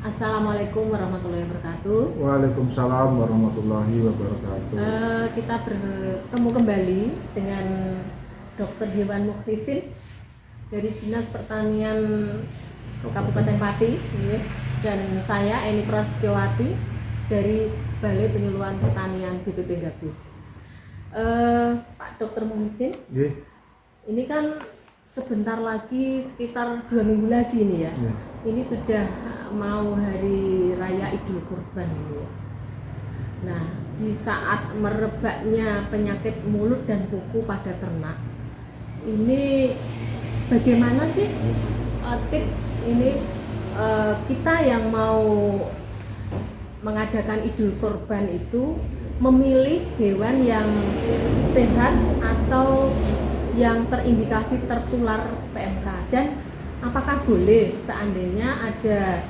Assalamualaikum warahmatullahi wabarakatuh. Waalaikumsalam warahmatullahi wabarakatuh. Kita bertemu kembali dengan Dr. Hewan Mukhlisin dari Dinas Pertanian Kabupaten Pati, dan saya Eni Prasetyowati dari Balai Penyuluhan Pertanian BPP Gabus. Pak Dr. Mukhlisin, ini kan sebentar lagi, sekitar 2 minggu lagi nih ya. Ini sudah mau hari raya Idul Kurban ini. Nah, di saat merebaknya penyakit mulut dan kuku pada ternak, ini bagaimana sih tips ini kita yang mau mengadakan Idul Kurban itu memilih hewan yang sehat atau yang terindikasi tertular PMK, dan apakah boleh seandainya ada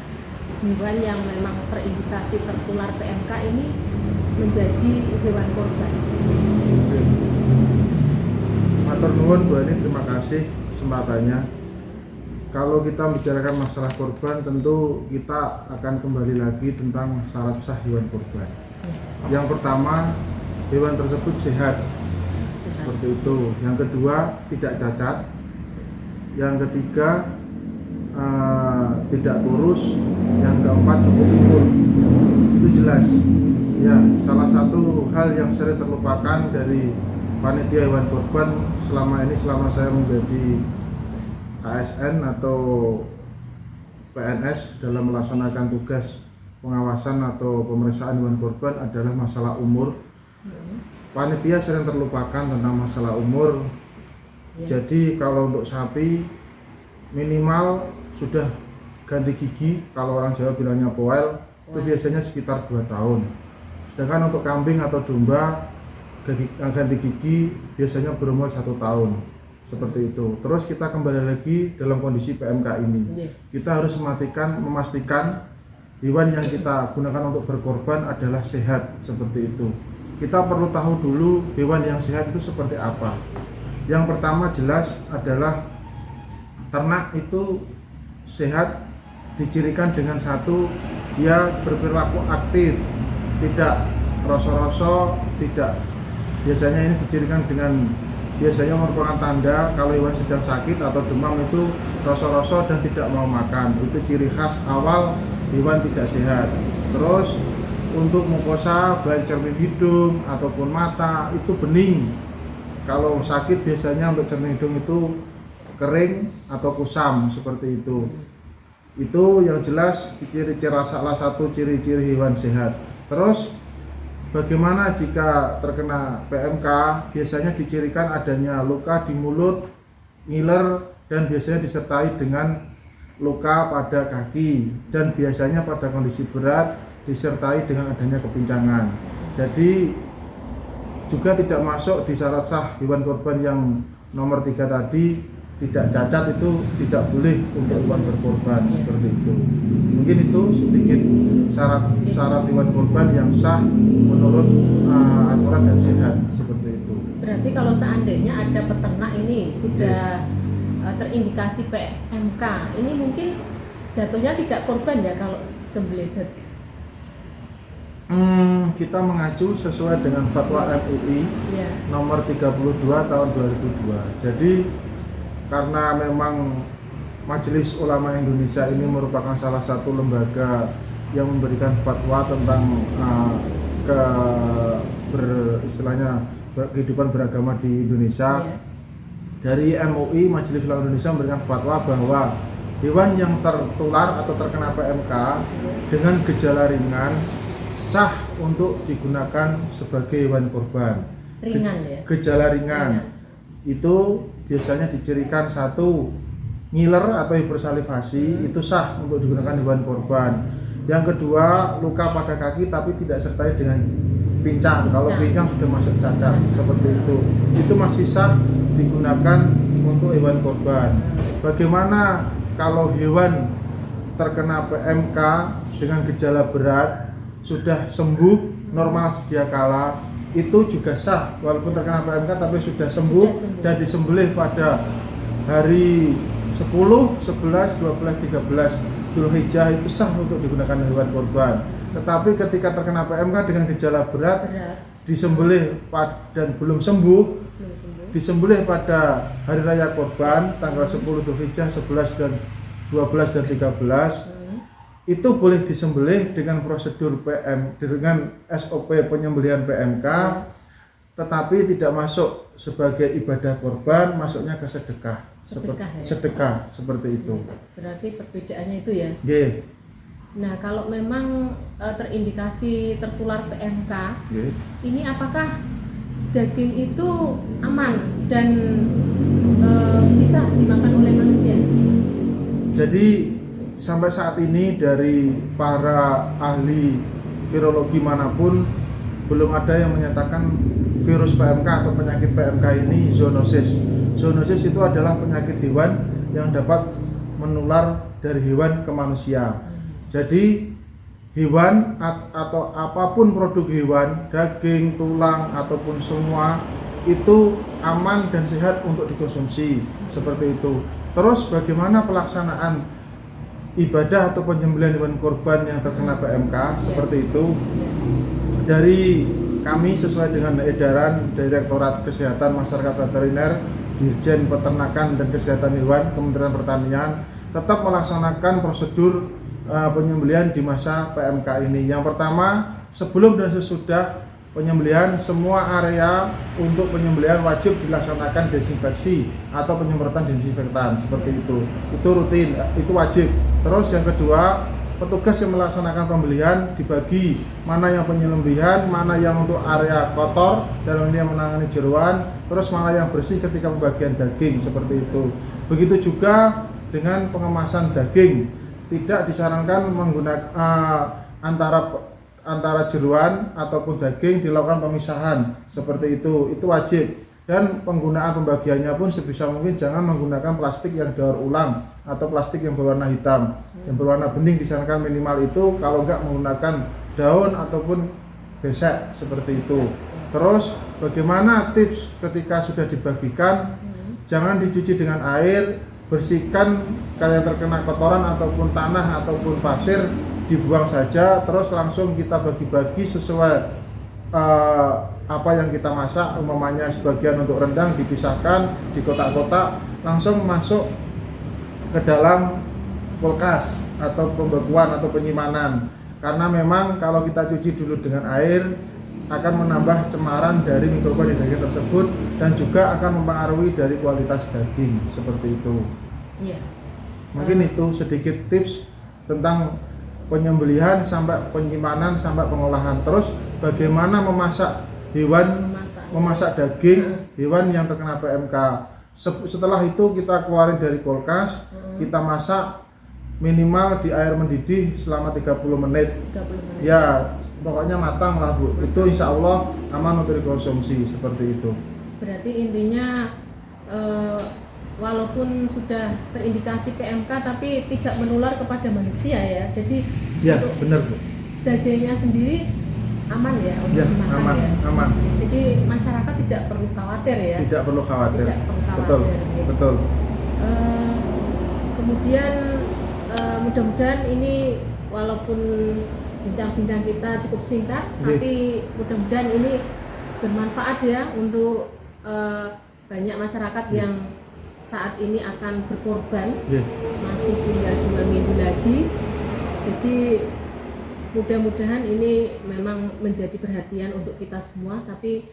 hewan yang memang terindikasi tertular PMK ini menjadi hewan kurban? Matur nuwun Bu Ani, terima kasih kesempatannya. Kalau kita membicarakan masalah kurban, tentu kita akan kembali lagi tentang syarat sah hewan kurban. Yang pertama, hewan tersebut sehat. Seperti itu. Yang kedua, tidak cacat. Yang ketiga, tidak kurus. Yang keempat, cukup umur. Itu jelas. Ya, salah satu hal yang sering terlupakan dari panitia hewan kurban selama saya menjadi ASN atau PNS dalam melaksanakan tugas pengawasan atau pemeriksaan hewan kurban adalah masalah umur. Panitia sering terlupakan tentang masalah umur. Jadi kalau untuk sapi minimal sudah ganti gigi, kalau orang Jawa bilangnya poel, itu biasanya sekitar 2 tahun. Sedangkan untuk kambing atau domba ganti gigi biasanya berumur 1 tahun. Seperti itu. Terus kita kembali lagi dalam kondisi PMK ini. Kita harus memastikan hewan yang kita gunakan untuk berkorban adalah sehat, seperti itu. Kita perlu tahu dulu hewan yang sehat itu seperti apa. Yang pertama jelas adalah ternak itu sehat dicirikan dengan satu, dia berperilaku aktif, tidak roso-roso, tidak. Biasanya ini dicirikan dengan biasanya merupakan tanda kalau hewan sedang sakit atau demam itu roso-roso dan tidak mau makan. Itu ciri khas awal hewan tidak sehat. Terus untuk mukosa baik cermin hidung ataupun mata itu bening. Kalau sakit biasanya untuk cermin hidung itu kering atau kusam, seperti itu. Itu yang jelas ciri-ciri, salah satu ciri-ciri hewan sehat. Terus bagaimana jika terkena PMK? Biasanya dicirikan adanya luka di mulut, ngiler, dan biasanya disertai dengan luka pada kaki, dan biasanya pada kondisi berat disertai dengan adanya kepincangan. Jadi juga tidak masuk di syarat sah hewan kurban yang nomor 3 tadi, tidak cacat itu tidak boleh untuk hewan berkorban, seperti itu. Mungkin itu sedikit syarat hewan kurban yang sah menurut aturan dan sehat, seperti itu. Berarti kalau seandainya ada peternak ini sudah terindikasi PMK, ini mungkin jatuhnya tidak korban ya kalau disembelih jadi? Kita mengacu sesuai dengan fatwa MUI nomor 32 tahun 2002. Jadi karena memang Majelis Ulama Indonesia ini merupakan salah satu lembaga yang memberikan fatwa tentang kehidupan beragama di Indonesia. Dari MUI, Majelis Ulama Indonesia memberikan fatwa bahwa hewan yang tertular atau terkena PMK dengan gejala ringan sah untuk digunakan sebagai hewan kurban. Ringan ya? Gejala ringan. Itu biasanya dicirikan satu, ngiler atau hipersalivasi, itu sah untuk digunakan hewan kurban. Yang kedua, luka pada kaki tapi tidak sertai dengan pincang. Kalau pincang sudah masuk cacat, seperti itu masih sah digunakan untuk hewan kurban. Bagaimana kalau hewan terkena PMK dengan gejala berat, sudah sembuh normal sedia kala, itu juga sah walaupun terkena PMK tapi sudah sembuh dan disembelih pada hari 10, 11, 12, 13 Dzulhijjah itu sah untuk digunakan hewan kurban. Tetapi ketika terkena PMK dengan gejala berat, disembelih dan belum sembuh, disembelih pada hari raya kurban tanggal 10 Dzulhijjah, 11 dan 12 dan 13, itu boleh disembelih dengan prosedur dengan SOP penyembelihan PMK, tetapi tidak masuk sebagai ibadah kurban, masuknya ke sedekah. Sedekah seperti itu. Berarti perbedaannya itu ya. Yeah. Nah, kalau memang terindikasi tertular PMK, ini apakah daging itu aman dan bisa dimakan oleh manusia? Jadi sampai saat ini dari para ahli virologi manapun belum ada yang menyatakan virus PMK atau penyakit PMK ini zoonosis. Zoonosis itu adalah penyakit hewan yang dapat menular dari hewan ke manusia. Jadi hewan atau apapun produk hewan, daging, tulang ataupun semua itu aman dan sehat untuk dikonsumsi, seperti itu. Terus bagaimana pelaksanaan ibadah atau penyembelihan hewan kurban yang terkena PMK seperti itu? Dari kami sesuai dengan edaran Direktorat Kesehatan Masyarakat Veteriner, Dirjen Peternakan dan Kesehatan Hewan, Kementerian Pertanian tetap melaksanakan prosedur penyembelihan di masa PMK ini. Yang pertama, sebelum dan sesudah penyembelihan, semua area untuk penyembelihan wajib dilaksanakan desinfeksi atau penyemprotan desinfektan seperti itu. Itu rutin, itu wajib. Terus yang kedua, petugas yang melaksanakan pembelian dibagi mana yang penyembelihan, mana yang untuk area kotor dalam ini yang menangani jeroan, terus mana yang bersih ketika pembagian daging seperti itu. Begitu juga dengan pengemasan daging. Tidak disarankan menggunakan antara jeroan ataupun daging dilakukan pemisahan seperti itu wajib. Dan penggunaan pembagiannya pun sebisa mungkin jangan menggunakan plastik yang daur ulang atau plastik yang berwarna hitam. Yang berwarna bening disarankan minimal itu, kalau enggak menggunakan daun ataupun besek seperti itu. Terus bagaimana tips ketika sudah dibagikan? Jangan dicuci dengan air, bersihkan kalau yang terkena kotoran ataupun tanah ataupun pasir dibuang saja, terus langsung kita bagi-bagi sesuai apa yang kita masak. Umpamanya sebagian untuk rendang dipisahkan di kotak-kotak, langsung masuk ke dalam kulkas atau pembekuan atau penyimpanan, karena memang kalau kita cuci dulu dengan air akan menambah cemaran dari mikroba di daging tersebut dan juga akan mempengaruhi dari kualitas daging seperti itu. Iya. Mungkin itu sedikit tips tentang penyembelihan sampai penyimpanan sampai pengolahan. Terus bagaimana memasak hewan, memasak daging hewan yang terkena PMK. Setelah itu kita keluarin dari kulkas, kita masak minimal di air mendidih selama 30 menit. Ya, pokoknya matang lah Bu. Itu insya Allah aman untuk dikonsumsi seperti itu. Berarti intinya walaupun sudah terindikasi PMK tapi tidak menular kepada manusia ya. Jadi ya benar Bu. Dagingnya sendiri aman ya untuk dimakan aman, ya. Aman. Jadi masyarakat tidak perlu khawatir ya. Tidak perlu khawatir. Betul. Ya. Betul. Kemudian mudah-mudahan ini walaupun bincang-bincang kita cukup singkat, tapi mudah-mudahan ini bermanfaat ya untuk banyak masyarakat yang saat ini akan berkorban, masih tinggal 2 minggu lagi. Jadi mudah-mudahan ini memang menjadi perhatian untuk kita semua, tapi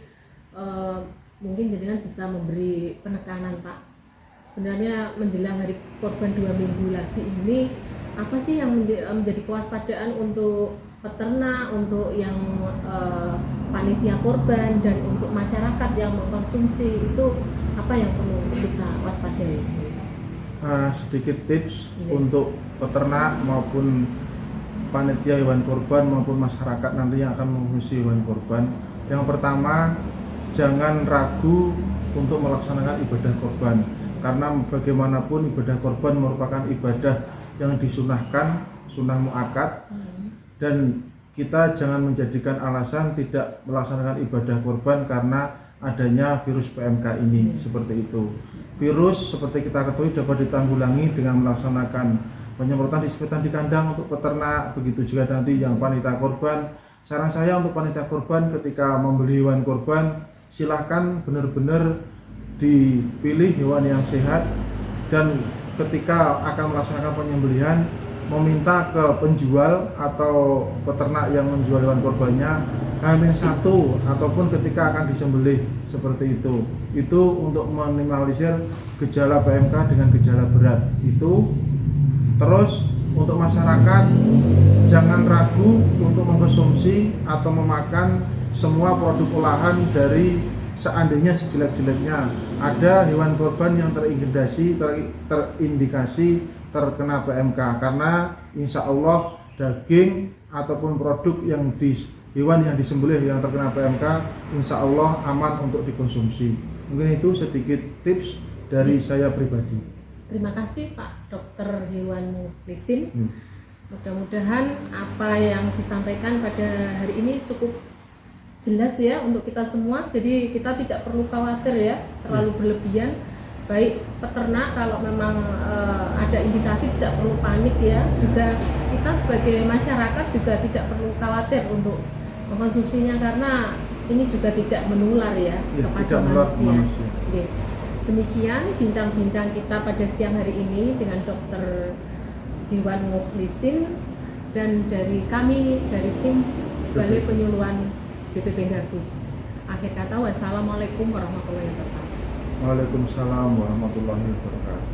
mungkin jenengan bisa memberi penekanan Pak. Sebenarnya menjelang hari korban 2 minggu lagi ini, apa sih yang menjadi kewaspadaan untuk peternak, untuk yang panitia korban dan untuk masyarakat yang mengkonsumsi, itu apa yang perlu kita waspadai? Sedikit tips untuk peternak maupun panitia hewan kurban maupun masyarakat nanti yang akan mengkonsumsi hewan kurban. Yang pertama, jangan ragu untuk melaksanakan ibadah kurban, karena bagaimanapun ibadah kurban merupakan ibadah yang disunahkan, sunnah muakkad, dan kita jangan menjadikan alasan tidak melaksanakan ibadah kurban karena adanya virus PMK ini. Seperti itu. Virus seperti kita ketahui dapat ditanggulangi dengan melaksanakan penyemprotan disinfektan di kandang untuk peternak, begitu juga nanti yang panitia korban. Saran saya untuk panitia korban ketika membeli hewan korban, silahkan benar-benar dipilih hewan yang sehat, dan ketika akan melaksanakan penyembelihan meminta ke penjual atau peternak yang menjual hewan korbannya H-1 ataupun ketika akan disembelih seperti itu. Itu untuk meminimalisir gejala PMK dengan gejala berat. Itu terus untuk masyarakat jangan ragu untuk mengkonsumsi atau memakan semua produk olahan dari, seandainya sejelek-jeleknya ada hewan korban yang terindikasi terkena PMK, karena insya Allah daging ataupun produk yang hewan yang disembelih yang terkena PMK insya Allah aman untuk dikonsumsi. Mungkin itu sedikit tips dari saya pribadi. Terima kasih Pak Dokter Hewan Mukhlisin. Mudah-mudahan apa yang disampaikan pada hari ini cukup jelas ya untuk kita semua. Jadi kita tidak perlu khawatir ya terlalu berlebihan. Baik peternak kalau memang ada indikasi tidak perlu panik ya. Juga kita sebagai masyarakat juga tidak perlu khawatir untuk mengkonsumsinya, karena ini juga tidak menular ya kepada manusia. Oke. Demikian bincang-bincang kita pada siang hari ini dengan Dokter Hewan Mukhlisin dan dari kami dari tim Balai Penyuluhan BPP Gabus. Akhir kata, wassalamualaikum warahmatullahi wabarakatuh. Waalaikumsalam warahmatullahi wabarakatuh.